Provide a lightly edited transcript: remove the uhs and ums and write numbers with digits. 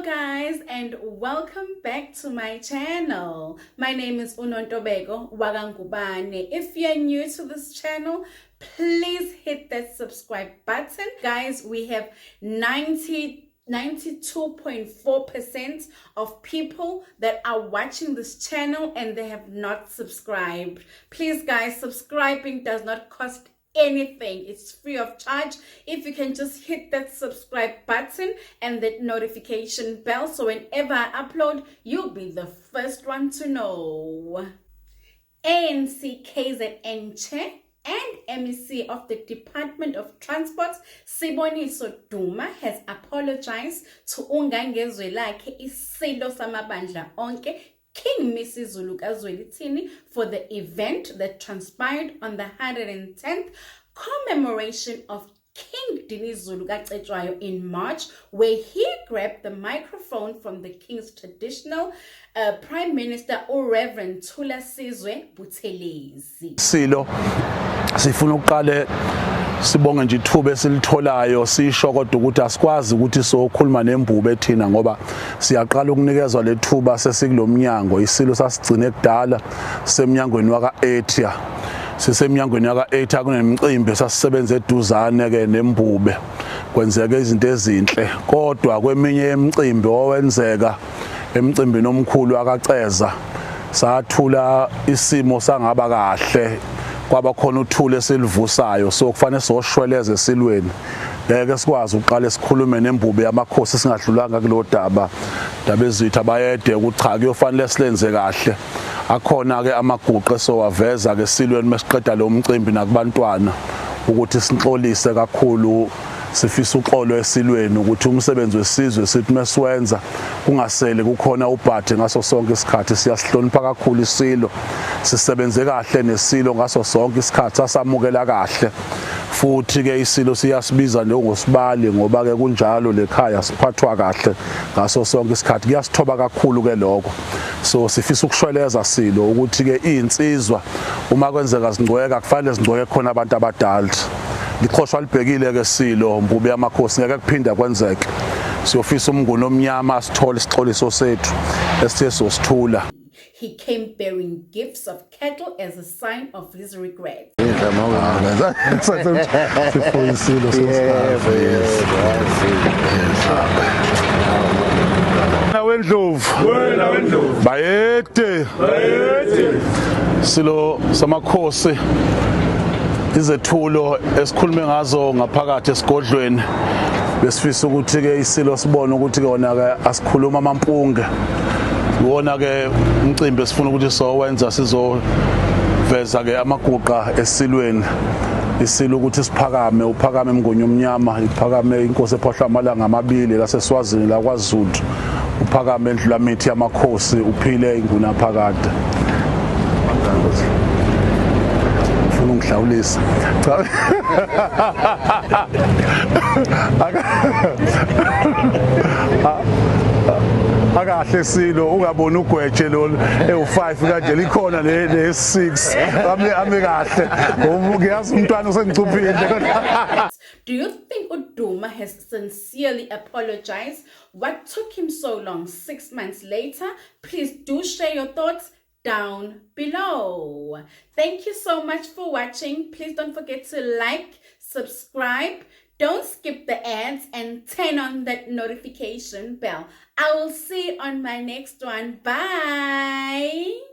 Hello guys and welcome back to my channel. My name is Unontobeko Wakangubane. If you're new to this channel, please hit that subscribe button. Guys, we have 92.4% of people that are watching this channel and they have not subscribed. Please guys, subscribing does not cost anything. It's free of charge. If you can just hit that subscribe button and that notification bell, so whenever I upload, you'll be the first one to know. ANC KZN Chair and MEC of the Department of Transport, Siboniso Duma, has apologized to Ungangezwelakhe Isilo Samabandla Onke King Mrs. Zulu Kazwelithini for the event that transpired on the 110th commemoration of King Dinizulu Zulu Kacetshwayo in March, where he grabbed the microphone from the King's traditional Prime Minister, Reverend Thulasizwe Buthelezi. Silo sifuna ukuqale sibonge nje ithuba esilitholayo sisho kodwa ukuthi asikwazi ukuthi sokhuluma nembube ethina ngoba siyaqala ukunikezwa lethuba sesikulomnyango isilo sasigcine kudala semnyangweni waka-Atia sisemnyangweni waka-Atia kunemicimbi sasisebenza eduzane ke nembube kwenzeka izinto ezinhle kodwa kweminye emicimbi owenzeka emcimbini omkhulu akaceza sathula isimo sangaba kahle kwaba khona uthule esilivusayo so kufanele soshweleze esilweni ngeke sikwazi uqala sikhulume nembube yamakhosi singadlulanga kulodaba ezithu abayede ukuthi cha kuyofanele silenze kahle akhona ke amaguqe sowaveza ke silweni mesiqeda lo mcimbi nakubantwana ukuthi sinxolise kakhulu sifisa uxolo esilweni ukuthi umsebenzi wesizwe sithi mesiwenza kungasele kukhona ubhadi ngaso sonke isikhathi siyasihlonipha kakhulu isilo sisebenze kahle nesilo ngaso sonke isikhathi asamukela kahle futhi ke isilo siyasibiza njengosibali ngoba ke kunjalo lekhaya siphathwa kahle ngaso sonke isikhathi kuyasithoba kakhulu ke lokho so sifisa ukushweleza silo ukuthi ke insizwa uma kwenzeka zingcweka kufanele zingcweke khona abantu abadala Likhoshwa libhekile ke silo mbube yamakhosi ngeke kuphinda kwenzeke siyofisa umnguni omnyama sithole isixoliso sethu esithe sosithula. He came bearing gifts of cattle as a sign of his regret. Bayede silo samakhosi izethulo esikhulume ngazo ngaphakathi esigodlweni besifisa ukuthi ke isilo sibone ukuthi ke wona ke asikhuluma amampunge wona ke umcimbi sifuna ukuthi sowenza sizoveza ke amaguqa esilweni isilo ukuthi siphakame uphakame emnguni omnyama iphakame inkosi ephohla amalanga amabili laseSwazini la kwaZulu uphakame endlulamithi yamakhosi uphile inguna phakade ungihlawulisa cha akahle silo ungabona ugwetshe lo e5 kanje likhona le6 ame kahle ngiyazi umntwana usengicuphile. Do you think Uduma has sincerely apologized? What took him so long 6 months later? Please do share your thoughts down below. Thank you so much for watching. Please don't forget to like, subscribe, don't skip the ads, and turn on that notification bell. I will see you on my next one. Bye.